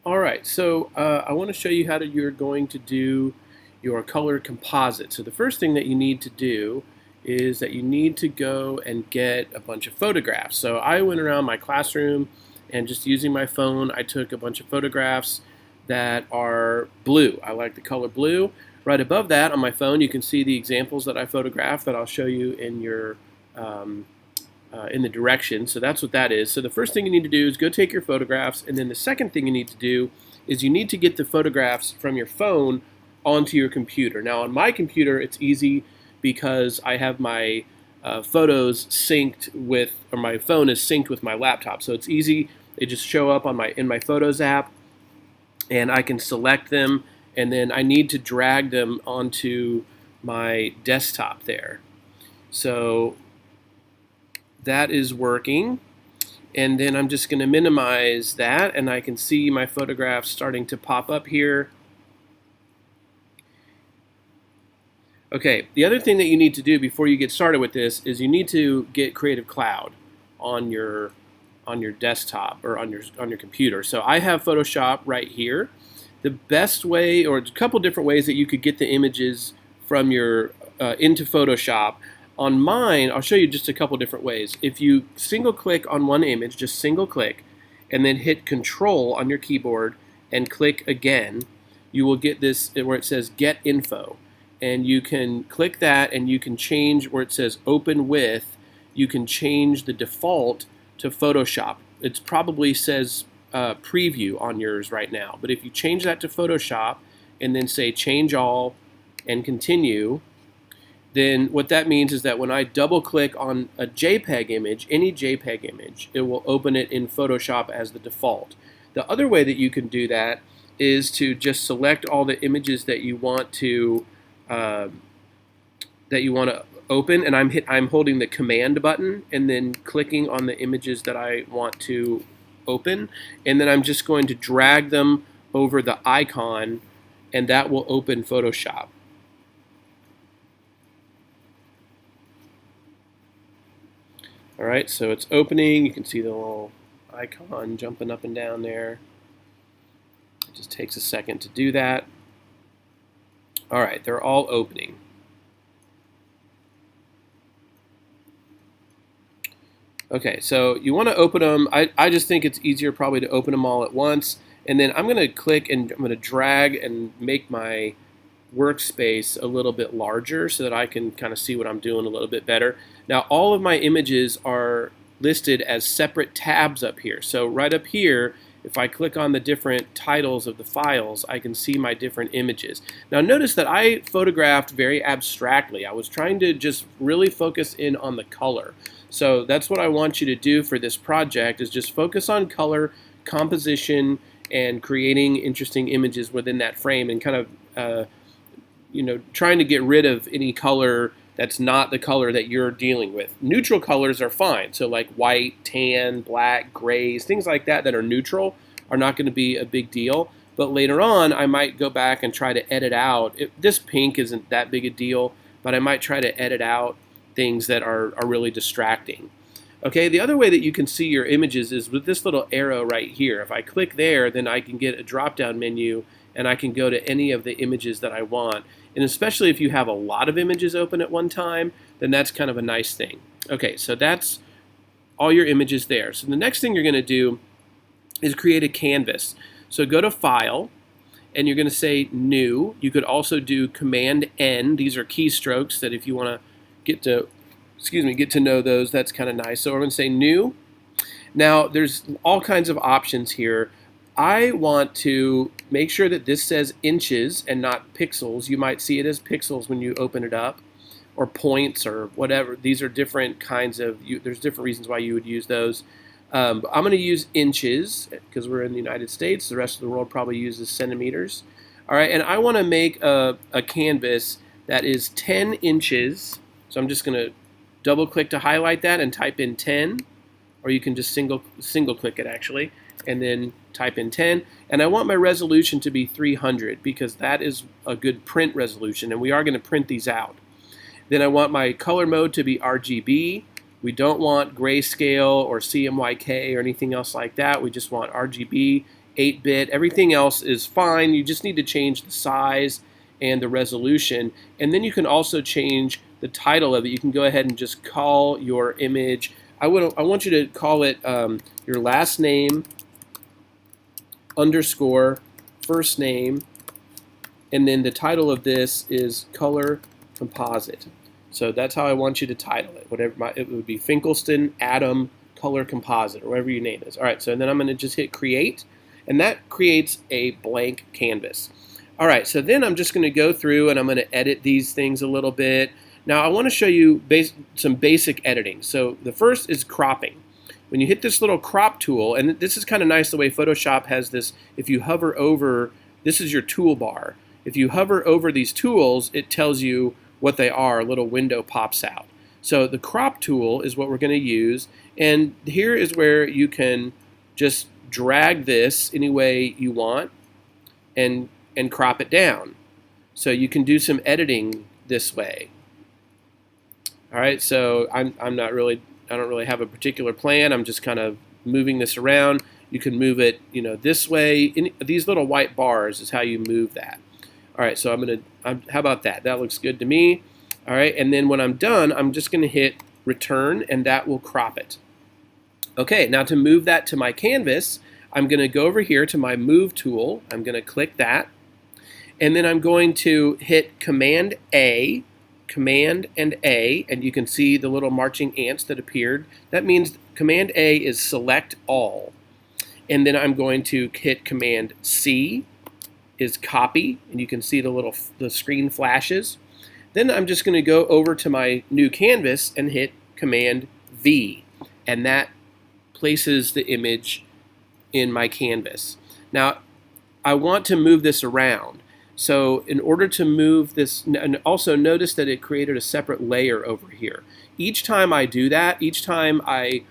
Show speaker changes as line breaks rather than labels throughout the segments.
All right, so I want to show you how you're going to do your color composite. So the first thing that you need to do is that you need to go and get a bunch of photographs. So I went around my classroom and just using my phone, I took a bunch of photographs that are blue. I like the color blue. Right above that on my phone, you can see the examples that I photographed that I'll show you in the direction. So that's what that is. So the first thing you need to do is go take your photographs, and then the second thing you need to do is you need to get the photographs from your phone onto your computer. Now on my computer it's easy because I have my photos synced with, or my phone is synced with my laptop. So it's easy. They just show up on in my Photos app, and I can select them, and then I need to drag them onto my desktop there. So that is working, and then I'm just going to minimize that, and I can see my photographs starting to pop up here. Okay, the other thing that you need to do before you get started with this is you need to get Creative Cloud on your desktop or on your computer. So I have Photoshop right here. The best way, or a couple different ways that you could get the images from your into Photoshop. On mine, I'll show you just a couple different ways. If you single click on one image, just single click, and then hit Control on your keyboard and click again, you will get this where it says Get Info. And you can click that and you can change where it says Open With, you can change the default to Photoshop. It probably says Preview on yours right now. But if you change that to Photoshop and then say Change All and Continue, then what that means is that when I double click on a JPEG image, any JPEG image, it will open it in Photoshop as the default. The other way that you can do that is to just select all the images that you want to open, and I'm holding the Command button and then clicking on the images that I want to open, and then I'm just going to drag them over the icon, and that will open Photoshop. All right, so it's opening. You can see the little icon jumping up and down there. It just takes a second to do that. All right, they're all opening. Okay, so you want to open them. I just think it's easier probably to open them all at once. And then I'm going to click and I'm going to drag and make my workspace a little bit larger so that I can kind of see what I'm doing a little bit better. Now all of my images are listed as separate tabs up here. So right up here, if I click on the different titles of the files, I can see my different images. Now notice that I photographed very abstractly. I was trying to just really focus in on the color. So that's what I want you to do for this project, is just focus on color, composition, and creating interesting images within that frame, and kind of trying to get rid of any color that's not the color that you're dealing with. Neutral colors are fine. So like white, tan, black, grays, things like that that are neutral are not going to be a big deal. But later on, I might go back and try to edit out. This pink isn't that big a deal, but I might try to edit out things that are really distracting. Okay, the other way that you can see your images is with this little arrow right here. If I click there, then I can get a drop-down menu and I can go to any of the images that I want. And especially if you have a lot of images open at one time, then that's kind of a nice thing. Okay, so that's all your images there. So the next thing you're going to do is create a canvas. So go to File, and you're going to say New. You could also do Command N. These are keystrokes that if you want to get to know those, that's kind of nice. So we're going to say New. Now there's all kinds of options here. I want to make sure that this says inches and not pixels. You might see it as pixels when you open it up, or points, or whatever. These are different kinds of, there's different reasons why you would use those. But I'm going to use inches because we're in the United States. The rest of the world probably uses centimeters. All right, and I want to make a canvas that is 10 inches. So I'm just going to double click to highlight that and type in 10, or you can just single click it actually, and then type in 10. And I want my resolution to be 300 because that is a good print resolution, and we are going to print these out. Then I want my color mode to be RGB. We don't want grayscale or CMYK or anything else like that. We just want RGB. 8-bit. Everything else is fine. You just need to change the size and the resolution. And then you can also change the title of it. You can go ahead and just call your image. I want you to call it your last name underscore first name, and then the title of this is Color Composite. So that's how I want you to title it. It would be Finkelstein Atom Color Composite, or whatever your name is. All right, so then I'm going to just hit create, and that creates a blank canvas. All right, so then I'm just going to go through and I'm going to edit these things a little bit. Now I want to show you some basic editing. So the first is cropping. When you hit this little crop tool, and this is kind of nice the way Photoshop has this, if you hover over, this is your toolbar. If you hover over these tools, it tells you what they are. A little window pops out. So the crop tool is what we're going to use, and here is where you can just drag this any way you want and crop it down. So you can do some editing this way. All right, so I don't really have a particular plan. I'm just kind of moving this around. You can move it, this way. These little white bars is how you move that. All right, so how about that? That looks good to me. All right, and then when I'm done, I'm just gonna hit return, and that will crop it. Okay, now to move that to my canvas, I'm gonna go over here to my move tool. I'm gonna click that, and then I'm going to hit Command and A, and you can see the little marching ants that appeared. That means Command A is select all. And then I'm going to hit Command C is copy, and you can see the screen flashes. Then I'm just going to go over to my new canvas and hit Command V, and that places the image in my canvas. Now I want to move this around. So in order to move this, and also notice that it created a separate layer over here. Each time I do that, each time I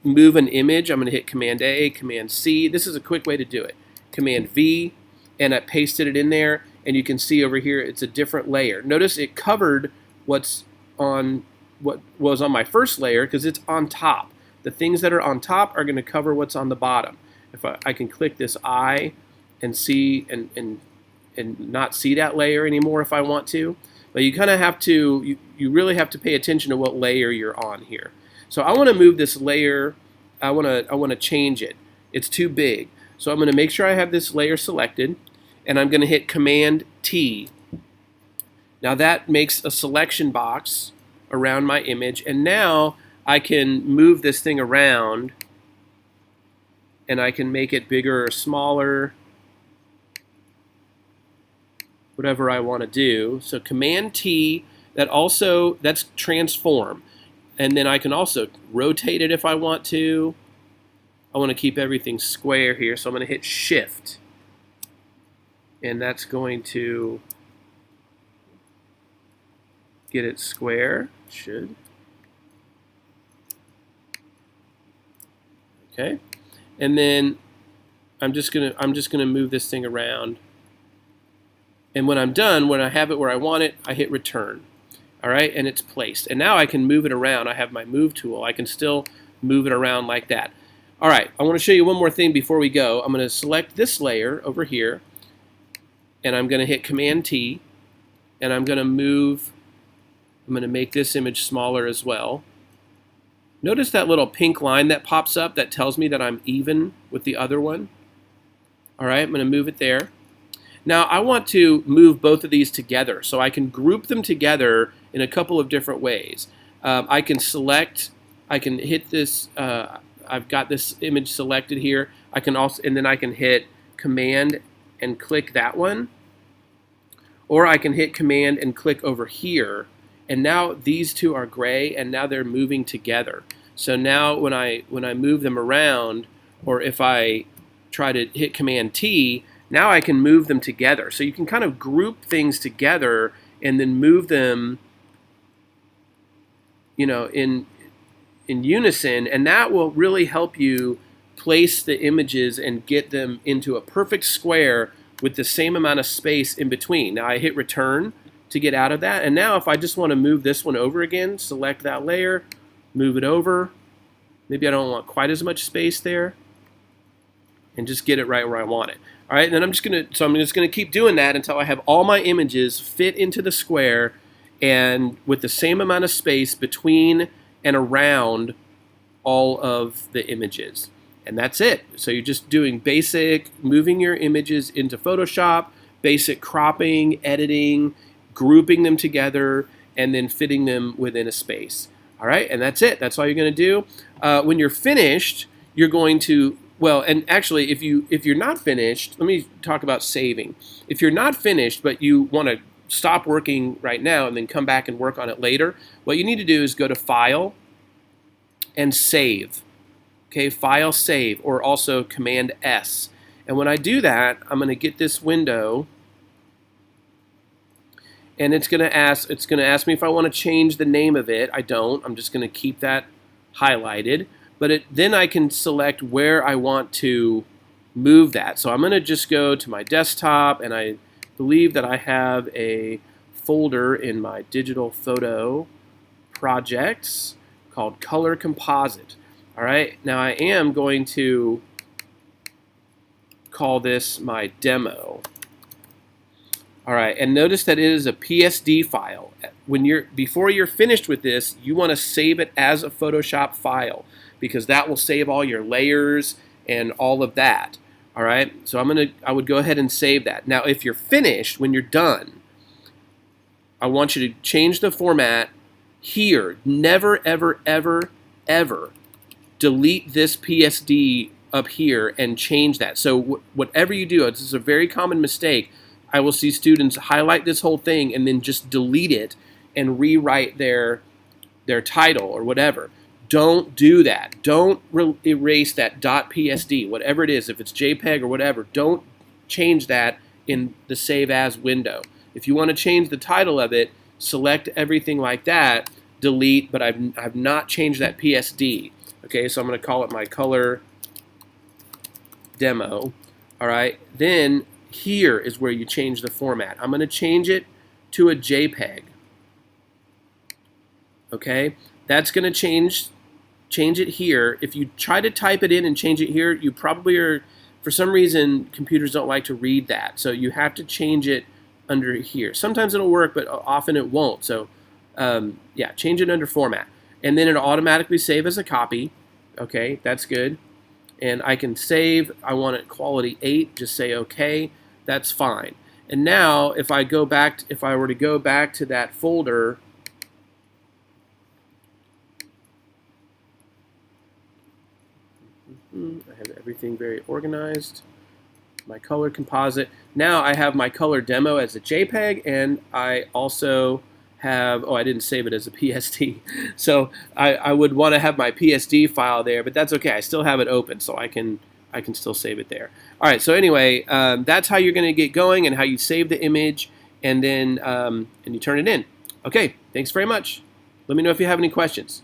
move an image, I'm going to hit Command A, Command C. This is a quick way to do it. Command V, and I pasted it in there, and you can see over here it's a different layer. Notice it covered what was on my first layer because it's on top. The things that are on top are going to cover what's on the bottom. If I can click this eye and see and not see that layer anymore if I want to. But you kind of have to, you really have to pay attention to what layer you're on here. So I want to move this layer, I want to change it. It's too big. So I'm going to make sure I have this layer selected, and I'm going to hit Command T. Now that makes a selection box around my image, and now I can move this thing around, and I can make it bigger or smaller, whatever I want to do. So Command T, that's transform. And then I can also rotate it if I want to. I want to keep everything square here, so I'm going to hit Shift. And that's going to get it square. Should. Okay. And then I'm just gonna move this thing around. And when I'm done, when I have it where I want it, I hit return. All right, and it's placed. And now I can move it around. I have my move tool. I can still move it around like that. All right, I want to show you one more thing before we go. I'm going to select this layer over here, and I'm going to hit Command T, and I'm going to make this image smaller as well. Notice that little pink line that pops up that tells me that I'm even with the other one. All right, I'm going to move it there. Now I want to move both of these together, so I can group them together in a couple of different ways. I can hit this, I've got this image selected here. And then I can hit Command and click that one. Or I can hit Command and click over here. And now these two are gray, and now they're moving together. So now when I move them around, or if I try to hit Command T, now I can move them together. So you can kind of group things together and then move them, in unison, and that will really help you place the images and get them into a perfect square with the same amount of space in between. Now I hit return to get out of that, and now if I just want to move this one over again, select that layer, move it over. Maybe I don't want quite as much space there. and just get it right where I want it. All right, and then I'm just gonna keep doing that until I have all my images fit into the square and with the same amount of space between and around all of the images. And that's it. So you're just doing basic, moving your images into Photoshop, basic cropping, editing, grouping them together, and then fitting them within a space. All right, and that's it. That's all you're going to do. When you're finished, you're going to, well, and actually, if you're not finished, let me talk about saving. If you're not finished, but you want to stop working right now and then come back and work on it later, what you need to do is go to File and Save. Okay, File, Save, or also Command S. And when I do that, I'm going to get this window, and it's going to ask me if I want to change the name of it. I don't. I'm just going to keep that highlighted. But then I can select where I want to move that. So I'm going to just go to my desktop, and I believe that I have a folder in my digital photo projects called Color Composite. All right, now I am going to call this my demo. All right, and notice that it is a PSD file. Before you're finished with this, you want to save it as a Photoshop file because that will save all your layers and all of that. All right, so I would go ahead and save that. Now, if you're finished, when you're done, I want you to change the format here. Never, ever, ever, ever delete this PSD up here and change that. So whatever you do, this is a very common mistake. I will see students highlight this whole thing and then just delete it and rewrite their title or whatever. Don't do that. Don't erase that .psd, whatever it is. If it's JPEG or whatever, don't change that in the Save As window. If you want to change the title of it, select everything like that, delete, but I've not changed that PSD. Okay, so I'm going to call it my color demo. All right, then here is where you change the format. I'm going to change it to a JPEG. Okay, that's going to change it here. If you try to type it in and change it here, you probably are, for some reason, computers don't like to read that. So you have to change it under here. Sometimes it'll work, but often it won't. So yeah, change it under format. And then it'll automatically save as a copy. Okay, that's good. And I can save, I want it quality 8, just say okay, that's fine. And now if I were to go back to that folder, I have everything very organized. My color composite. Now I have my color demo as a JPEG, and I also have, I didn't save it as a PSD. So I would want to have my PSD file there, but that's okay. I still have it open, so I can still save it there. All right, so anyway, that's how you're going to get going and how you save the image, and then and you turn it in. Okay, thanks very much. Let me know if you have any questions.